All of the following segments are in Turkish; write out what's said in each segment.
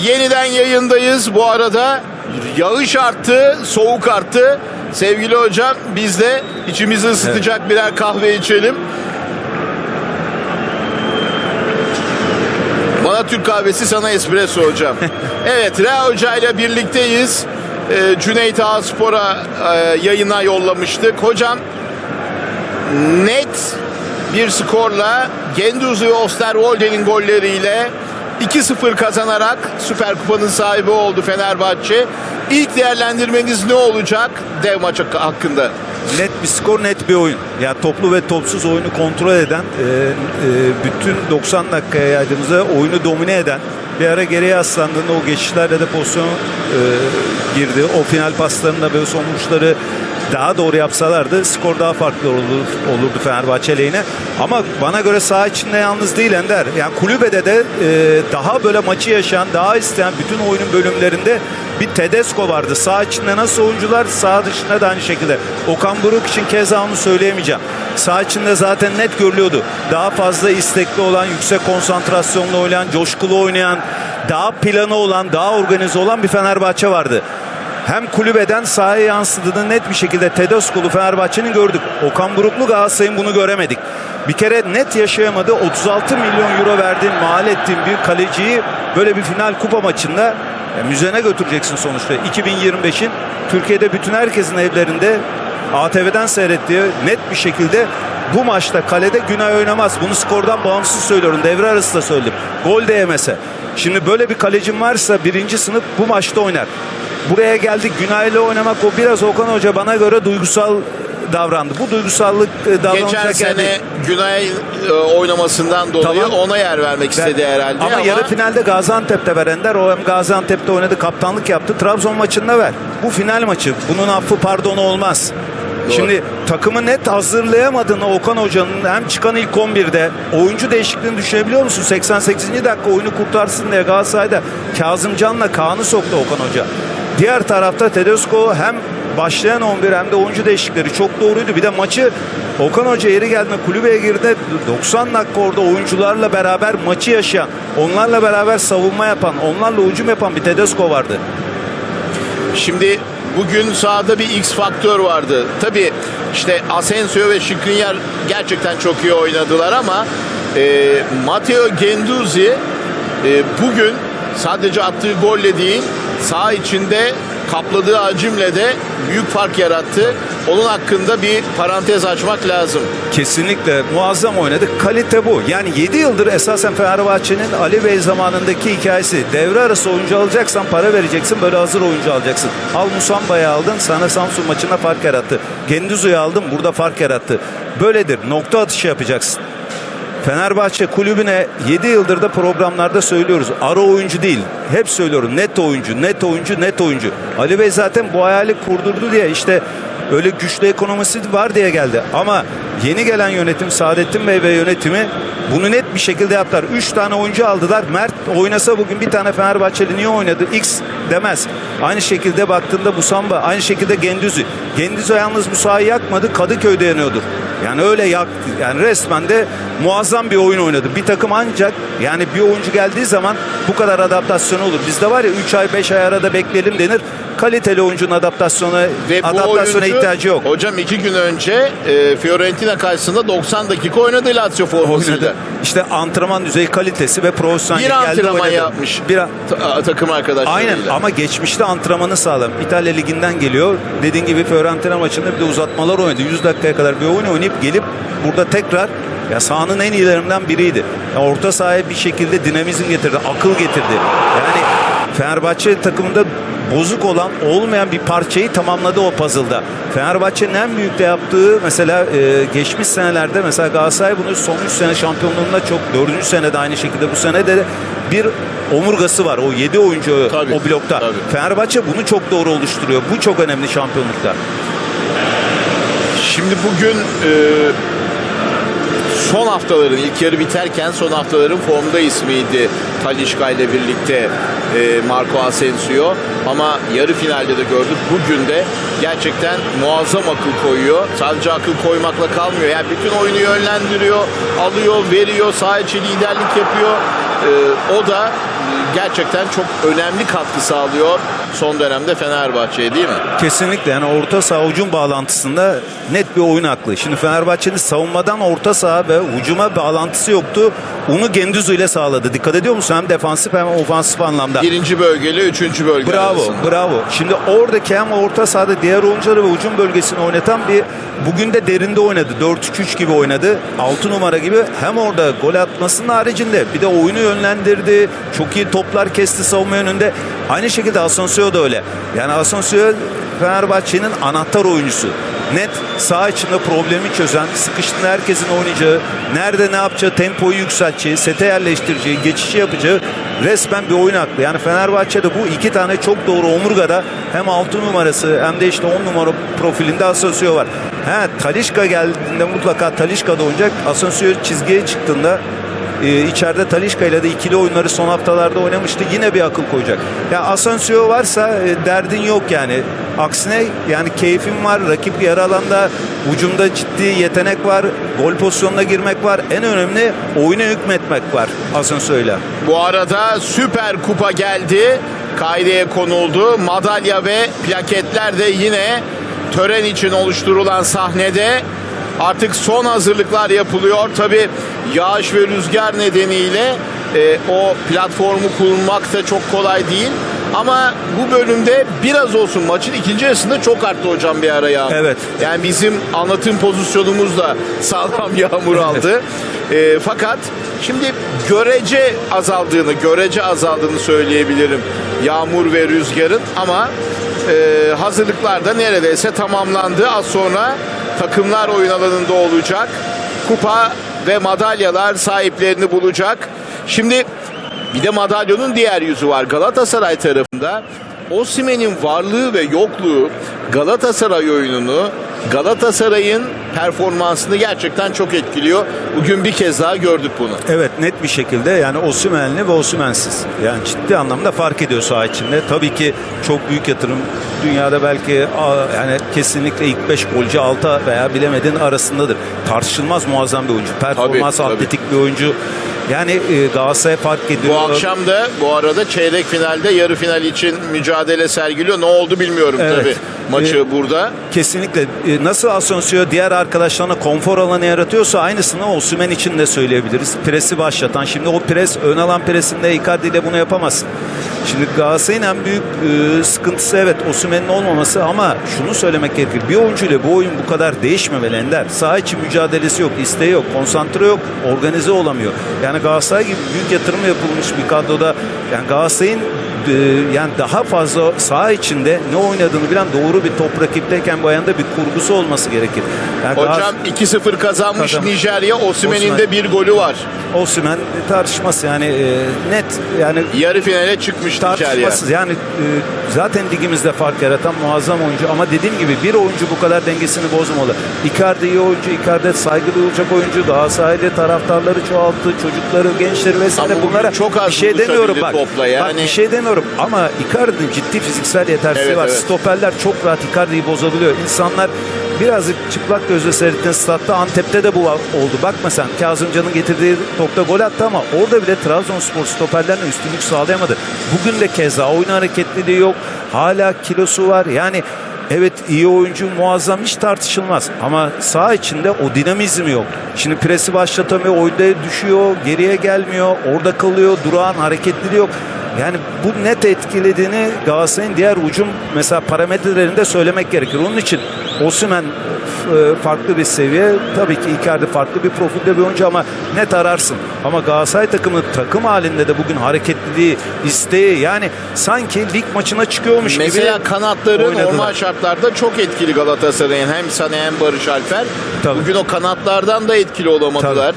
yeniden yayındayız. Bu arada yağış arttı, soğuk arttı. Sevgili hocam, biz de içimizi ısıtacak birer kahve içelim. Bana Türk kahvesi, sana espresso hocam. Evet, Rea Hoca ile birlikteyiz. Cüneyt Ağaspor'a yayına yollamıştık. Hocam, net bir skorla Guendouzi ve Osterwolde'nin golleriyle 2-0 kazanarak Süper Kupa'nın sahibi oldu Fenerbahçe. İlk değerlendirmeniz ne olacak dev maçı hakkında? Net bir skor, net bir oyun. Yani toplu ve topsuz oyunu kontrol eden, bütün 90 dakikaya yaydığımızda oyunu domine eden, bir ara geriye aslandığında o geçişlerle de pozisyon girdi. O final paslarında böyle son vuruşları daha doğru yapsalardı skor daha farklı olurdu Fenerbahçe lehine. Ama bana göre saha içinde yalnız değil Ender. Yani kulübede de daha böyle maçı yaşayan, daha isteyen, bütün oyunun bölümlerinde bir Tedesco vardı. Saha içinde nasıl oyuncular, saha dışında da aynı şekilde. Okan Buruk için keza onu söyleyemeyeceğim. Saha içinde zaten net görülüyordu. Daha fazla istekli olan, yüksek konsantrasyonla oynayan, coşkulu oynayan, daha planı olan, daha organize olan bir Fenerbahçe vardı. Hem kulübeden sahaya yansıdığını net bir şekilde Tedesco'lu Fenerbahçe'nin gördük. Okan Buruklu Galatasaray'ın bunu göremedik. Bir kere net yaşayamadı. 36 milyon euro verdiğin, mal ettiğin bir kaleciyi böyle bir final kupa maçında müzene götüreceksin sonuçta. 2025'in Türkiye'de bütün herkesin evlerinde ATV'den seyrettiği net bir şekilde bu maçta kalede Günay oynamaz. Bunu skordan bağımsız söylüyorum. Devre arası da söyledim. Gol de yemese. Şimdi böyle bir kalecim varsa birinci sınıf bu maçta oynar. Buraya geldik, Günay'la oynamak o biraz Okan Hoca bana göre duygusal davrandı. Bu duygusallık davranışa geçen sene Günay oynamasından dolayı tamam, ona yer vermek istedi herhalde. Ama yarı finalde Gaziantep'te ver Ender. O hem Gaziantep'te oynadı, kaptanlık yaptı. Trabzon maçında ver. Bu final maçı. Bunun affı pardonu olmaz. Doğru. Şimdi takımı net hazırlayamadığını Okan Hoca'nın hem çıkan ilk 11'de oyuncu değişikliğini düşünebiliyor musun? 88. dakika oyunu kurtarsın diye Galatasaray'da Kazımcan'la Kaan'ı soktu Okan Hoca. Diğer tarafta Tedesco hem başlayan 11 hem de oyuncu değişiklikleri çok doğruydu. Bir de maçı Okan Hoca yeri geldiğinde kulübeye girdi. 90 dakika orada oyuncularla beraber maçı yaşayan, onlarla beraber savunma yapan, onlarla hücum yapan bir Tedesco vardı. Şimdi bugün sahada bir X faktör vardı. Tabii işte Asensio ve Skriniar gerçekten çok iyi oynadılar ama Matteo Guendouzi bugün sadece attığı golle değil, saha içinde kapladığı hacimle de büyük fark yarattı. Onun hakkında bir parantez açmak lazım. Kesinlikle muazzam oynadı. Kalite bu. Yani 7 yıldır esasen Fenerbahçe'nin Ali Bey zamanındaki hikayesi. Devre arası oyuncu alacaksan para vereceksin. Böyle hazır oyuncu alacaksın. Al Musamba'yı aldın. Sana Samsun maçında fark yarattı. Guendouzi'yi aldın. Burada fark yarattı. Böyledir. Nokta atışı yapacaksın. Fenerbahçe kulübüne 7 yıldır da programlarda söylüyoruz. Ara oyuncu değil. Hep söylüyorum. Net oyuncu, net oyuncu, net oyuncu. Ali Bey zaten bu hayali kurdurdu diye işte öyle güçlü ekonomisi var diye geldi. Ama yeni gelen yönetim, Saadettin Bey ve yönetimi bunu net bir şekilde yaptılar. 3 tane oyuncu aldılar. Mert oynasa bugün bir tane Fenerbahçeli niye oynadı? X demez. Aynı şekilde baktığında Musamba, aynı şekilde Guendouzi. Guendouzi yalnız bu sahayı yakmadı. Kadıköy'de yanıyordur. Yani öyle yaktı. Yani resmen de muazzam bir oyun oynadı. Bir takım ancak yani bir oyuncu geldiği zaman bu kadar adaptasyon olur. Bizde var ya 3 ay 5 ay arada bekleyelim denir. Kaliteli oyuncunun adaptasyona ihtiyacı yok. Hocam 2 gün önce Fiorentina karşısında 90 dakika oynadı Lazio formasıyla. İşte antrenman düzeyi, kalitesi ve profesyonel geldi. Bir antrenman yapmış takım arkadaşlarıyla. Aynen ama geçmişte antrenmanı sağlam. İtalya Ligi'nden geliyor. Dediğin gibi Fiorentina maçında bir de uzatmalar oynadı. 100 dakikaya kadar bir oyun oynayıp gelip burada tekrar ya sahanın en iyilerinden biriydi. Ya orta sahaya bir şekilde dinamizm getirdi, akıl getirdi. Yani Fenerbahçe takımında bozuk olan, olmayan bir parçayı tamamladı o puzzle'da. Fenerbahçe'nin en büyük de yaptığı mesela geçmiş senelerde mesela Galatasaray bunu son 3 sene şampiyonluğunda çok 4. senede aynı şekilde bu sene de bir omurgası var. O 7 oyuncu tabii, o blokta. Tabii. Fenerbahçe bunu çok doğru oluşturuyor. Bu çok önemli şampiyonlukta. Şimdi bugün son haftaların, ilk yarı biterken son haftaların formda ismiydi Talisca ile birlikte Marco Asensio. Ama yarı finalde de gördük. Bugün de gerçekten muazzam akıl koyuyor. Sadece akıl koymakla kalmıyor. Yani bütün oyunu yönlendiriyor, alıyor, veriyor, saha içi liderlik yapıyor. O da gerçekten çok önemli katkı sağlıyor son dönemde Fenerbahçe'ye, değil mi? Kesinlikle, yani orta saha hücum bağlantısında net bir oyun aklı. Şimdi Fenerbahçe'nin savunmadan orta saha ve hücuma bağlantısı yoktu. Onu Gendüzü ile sağladı. Dikkat ediyor musun? Hem defansif hem ofansif anlamda. Birinci bölgeyle üçüncü bölge arasında. Bravo. Şimdi oradaki hem orta sahada diğer oyuncuları ve hücum bölgesini oynatan bir, bugün de derinde oynadı. 4-3-3 gibi oynadı. 6 numara gibi, hem orada gol atmasının haricinde bir de oyunu yönlendirdi. Çok iyi toplar kesti savunma yönünde. Aynı şekilde Asensio da öyle. Yani Asensio Fenerbahçe'nin anahtar oyuncusu. Net saha içinde problemi çözen, sıkıştığında herkesin oynayacağı, nerede ne yapacağı, tempoyu yükselteceği, sete yerleştireceği, geçişi yapacağı resmen bir oyun aklı. Yani Fenerbahçe'de bu iki tane çok doğru omurgada, hem 6 numarası hem de işte 10 numara profilinde Asensio var. Talisca geldiğinde mutlaka Talisca da oynayacak. Asensio çizgiye çıktığında içeride Talisca ile de ikili oyunları son haftalarda oynamıştı. Yine bir akıl koyacak. Ya Asensio varsa derdin yok yani. Aksine yani keyfin var. Rakip yarı alanda, hücumda ciddi yetenek var. Gol pozisyonuna girmek var. En önemli oyuna hükmetmek var Asensio'yla. Bu arada Süper Kupa geldi. Kaideye konuldu. Madalya ve plaketler de yine tören için oluşturulan sahnede. Artık son hazırlıklar yapılıyor. Tabii yağış ve rüzgar nedeniyle o platformu kurmak da çok kolay değil. Ama bu bölümde biraz olsun maçın ikinci yarısında çok arttı hocam bir ara yağmur. Evet. Yani bizim anlatım pozisyonumuz da sağlam yağmur aldı. Fakat şimdi görece azaldığını söyleyebilirim yağmur ve rüzgarın, ama hazırlıklar da neredeyse tamamlandı. Az sonra takımlar oyun alanında olacak. Kupa ve madalyalar sahiplerini bulacak. Şimdi bir de madalyonun diğer yüzü var. Galatasaray tarafında Osimhen'in varlığı ve yokluğu Galatasaray oyununu, Galatasaray'ın performansını gerçekten çok etkiliyor. Bugün bir kez daha gördük bunu. Evet, net bir şekilde yani Osimhen'li ve Osimhen'siz. Yani ciddi anlamda fark ediyor saha içinde. Tabii ki çok büyük yatırım. Dünyada belki yani kesinlikle ilk 5 golcü 6 veya bilemedin arasındadır. Tartışılmaz muazzam bir oyuncu. Performans Tabii. atletik bir oyuncu. Yani Galatasaray fark ediyor. Bu akşam da bu arada çeyrek finalde yarı final için mücadele sergiliyor. Ne oldu bilmiyorum tabii maçı burada. Kesinlikle. Nasıl Asensio diğer arkadaşlarına konfor alanı yaratıyorsa aynısını Osimhen için de söyleyebiliriz. Presi başlatan. Şimdi o pres, ön alan presinde Icardi ile bunu yapamazsın. Şimdi Galatasaray'ın en büyük sıkıntısı evet Osimhen'in olmaması, ama şunu söylemek gerekir. Bir oyuncuyla bu oyun bu kadar değişmemeli Ender. Saha içi mücadelesi yok, isteği yok, konsantre yok, organize olamıyor. Yani Galatasaray gibi büyük yatırım yapılmış bir kadroda, yani Galatasaray'ın yani daha fazla saha içinde ne oynadığını bilen, doğru bir top rakipteyken bu ayanda bir kurgusu olması gerekir. Yani Hocam 2-0 kazanmış Nijerya. Osimhen'in de bir golü var. Osimhen tartışması yani net, yani yarı finale çıkmış Nijerya. Tartışmasız yani zaten ligimizde fark yaratan muazzam oyuncu, ama dediğim gibi bir oyuncu bu kadar dengesini bozmamalı. Icardi iyi oyuncu, Icardi saygı duyulacak oyuncu, daha sahilde taraftarları çoğalttı, çocukları, gençleri vesaire, bunlara çok az bir şey demiyorum bak. Topla yani. Bak bir şey demiyorum, ama Icardi'nin ciddi fiziksel yetersizliği var. Stoperler çok rahat Icardi'yi bozabiliyor. İnsanlar birazcık çıplak gözle seyrettiğin statta, Antep'te de bu oldu. Bakma sen, Kazımcan'ın getirdiği topta gol attı, ama orada bile Trabzonspor stoperlerine üstünlük sağlayamadı. Bugün de keza oyun hareketliliği yok. Hala kilosu var. Yani evet iyi oyuncu, muazzam, hiç tartışılmaz. Ama saha içinde o dinamizmi yok. Şimdi presi başlatamıyor, oyunda düşüyor, geriye gelmiyor, orada kalıyor, durağan hareketliliği yok. Yani bu net etkilediğini Galatasaray'ın diğer hücum mesela parametrelerinde söylemek gerekir. Onun için Osimhen farklı bir seviye. Tabii ki Icardi farklı bir profilde bir oyuncu, ama net ararsın. Ama Galatasaray takımı takım halinde de bugün hareketliliği, isteği, yani sanki lig maçına çıkıyormuş gibi. Mesela kanatları oynadılar. Normal şartlarda çok etkili Galatasaray'ın. Hem Sané hem Barış Alper. Tabii. Bugün o kanatlardan da etkili olamadılar.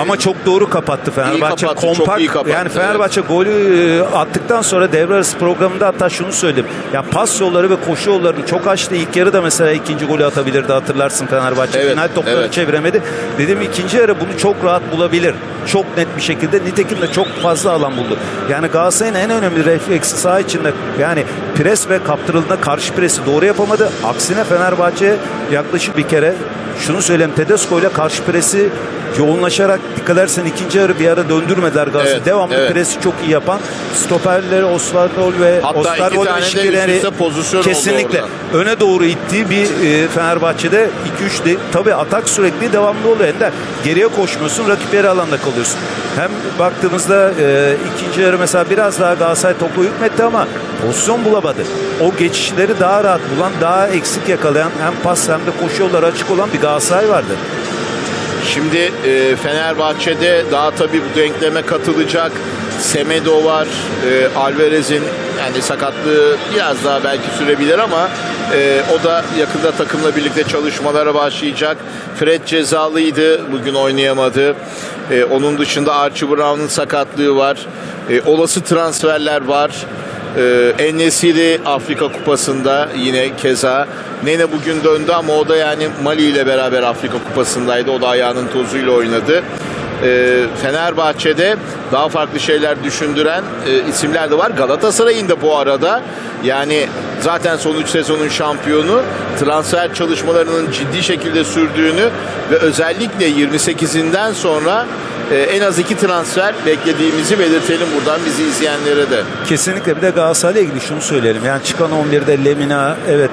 Ama çok doğru kapattı Fenerbahçe. İyi kapattı, kompakt. çok iyi kapattı, Yani Fenerbahçe golü attıktan sonra devre arası programında hatta şunu söyledim. Ya pas yolları ve koşu yollarını çok açtı. İlk yarı da mesela ikinci golü atabilirdi, hatırlarsın Fenerbahçe. Evet, Final topları çeviremedi. Dedim ikinci yarı bunu çok rahat bulabilir. Çok net bir şekilde. Nitekim de çok fazla alan buldu. Yani Galatasaray'ın en önemli refleksi saha içinde, yani pres ve kaptırıldığında karşı presi doğru yapamadı. Aksine Fenerbahçe yaklaşık bir kere şunu söyleyeyim, Tedesco ile karşı presi yoğunlaşarak dikkat edersen ikinci yarı bir ara döndürmediler Galatasaray. Evet, Devamlı evet. presi çok iyi yapan stoperleri Osterwolde ve Hatta iki Osterwolde tane de Şikirleri üst üste pozisyon oldu kesinlikle oradan. öne doğru ittiği bir Fenerbahçe'de 2-3 tabii atak sürekli devamlı oluyor. Ender geriye koşmuyorsun, rakip yarı alanda kalıyorsun. Hem baktığımızda ikinci yarı mesela biraz daha Galatasaray topu hükmetti ama pozisyon bulamadı. O geçişleri daha rahat bulan, daha eksik yakalayan, hem pas hem de koşu yolları açık olan bir Galatasaray vardı. Şimdi Fenerbahçe'de daha tabii bu denkleme katılacak Semedo var, Alvarez'in yani sakatlığı biraz daha belki sürebilir ama o da yakında takımla birlikte çalışmalara başlayacak. Fred cezalıydı, bugün oynayamadı. Onun dışında Archie Brown'un sakatlığı var. Olası transferler var. En-Nesyri Afrika Kupası'nda yine keza. Nene bugün döndü ama o da yani Mali ile beraber Afrika Kupası'ndaydı. O da ayağının tozuyla oynadı. Fenerbahçe'de daha farklı şeyler düşündüren isimler de var. Galatasaray'ın da bu arada yani zaten son 3 sezonun şampiyonu, transfer çalışmalarının ciddi şekilde sürdüğünü ve özellikle 28'inden sonra en az 2 transfer beklediğimizi belirtelim buradan bizi izleyenlere de. Kesinlikle. Bir de Galatasaray'la ilgili şunu söyleyelim. Yani çıkan 11'de Lemina, evet,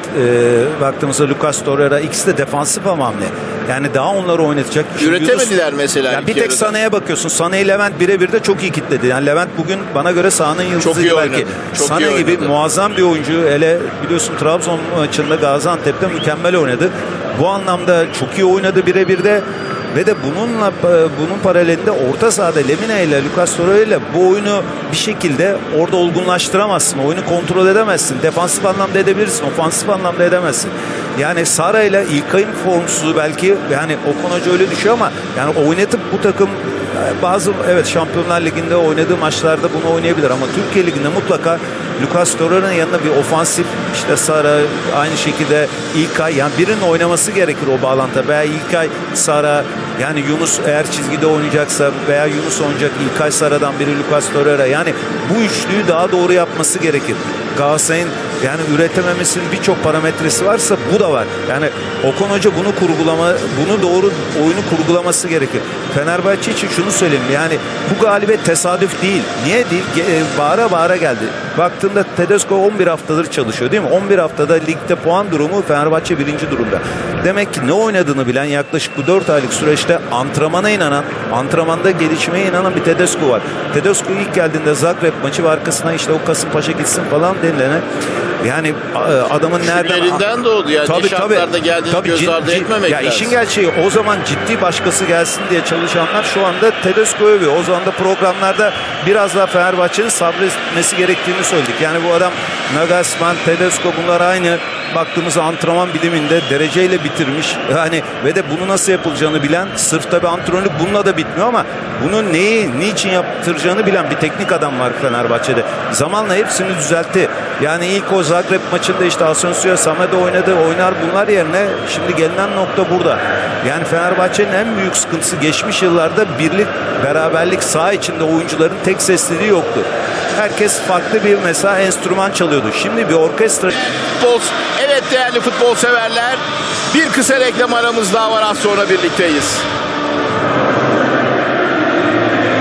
baktığımızda Lucas Torreira, ikisi de defansif ama hamle. Yani daha onları oynatacak. Üretemediler mesela. Yani bir tek yarıda. Sané'ye bakıyorsun. Sané'yi Levent birebir de çok iyi kitledi. Yani Levent bugün bana göre sahanın yıldızıydı iyi belki. oynadı. Çok iyi Sané gibi oynadı. muazzam bir oyuncu. Hele biliyorsun Trabzon maçında Gaziantep'te mükemmel oynadı. Bu anlamda çok iyi oynadı birebir de. Ve de bunun paralelinde orta sahada Lemina ile Lucas Torreira ile bu oyunu bir şekilde orada olgunlaştıramazsın. Oyunu kontrol edemezsin. Defansif anlamda edebilirsin. Ofansif anlamda edemezsin. Yani Sara ile İlkay'ın formsuzluğu belki yani Okan Hoca öyle düşüyor ama yani oynatıp bu takım bazı evet Şampiyonlar Ligi'nde oynadığı maçlarda bunu oynayabilir ama Türkiye Ligi'nde mutlaka Lucas Torreira'nın yanında bir ofansif işte Sara aynı şekilde İlkay yani birinin oynaması gerekir o bağlantı veya İlkay Sara yani Yunus eğer çizgide oynayacaksa veya Yunus oynayacak İlkay Sara'dan biri Lucas Torreira yani bu üçlüyü daha doğru yapması gerekir. Galatasaray'ın yani üretememesinin birçok parametresi varsa bu da var. Yani Okan Hoca bunu doğru oyunu kurgulaması gerekir. Fenerbahçe için şunu söyleyeyim yani bu galibiyet tesadüf değil. Niye değil? Bağıra bağıra geldi. Baktığında Tedesco 11 haftadır çalışıyor değil mi? 11 haftada ligde puan durumu Fenerbahçe 1. durumda. Demek ki ne oynadığını bilen yaklaşık bu 4 aylık süreçte antrenmana inanan, antrenmanda gelişmeye inanan bir Tedesco var. Tedesco ilk geldiğinde Zagreb maçı ve arkasına işte o Kasımpaşa gitsin falan denilene yani adamın nereden... Şüphelerinden doğdu yani ne şartlarda geldiğini göz ardı etmemek ya lazım. İşin gerçeği o zaman ciddi başkası gelsin diye çalışanlar şu anda Tedesco övüyor. O zaman da programlarda biraz daha Fenerbahçe'nin sabretmesi gerektiğini söyledik. Yani bu adam Nagelsmann, Tedesco bunlar aynı baktığımız antrenman biliminde dereceyle bitirmiş. Yani ve de bunu nasıl yapılacağını bilen sırf tabii antrenörlük bununla da bitmiyor ama bunu niçin yaptıracağını bilen bir teknik adam var Fenerbahçe'de. Zamanla hepsini düzeltti. Yani ilk o Zagreb maçında işte Asensio, Samedo oynar bunlar yerine şimdi gelinen nokta burada. Yani Fenerbahçe'nin en büyük sıkıntısı geçmiş yıllarda birlik, beraberlik saha içinde oyuncuların tek sesliliği yoktu. Herkes farklı bir mesela enstrüman çalıyordu. Şimdi bir orkestra. Evet değerli futbol severler, bir kısa reklam aramız daha var, az sonra birlikteyiz.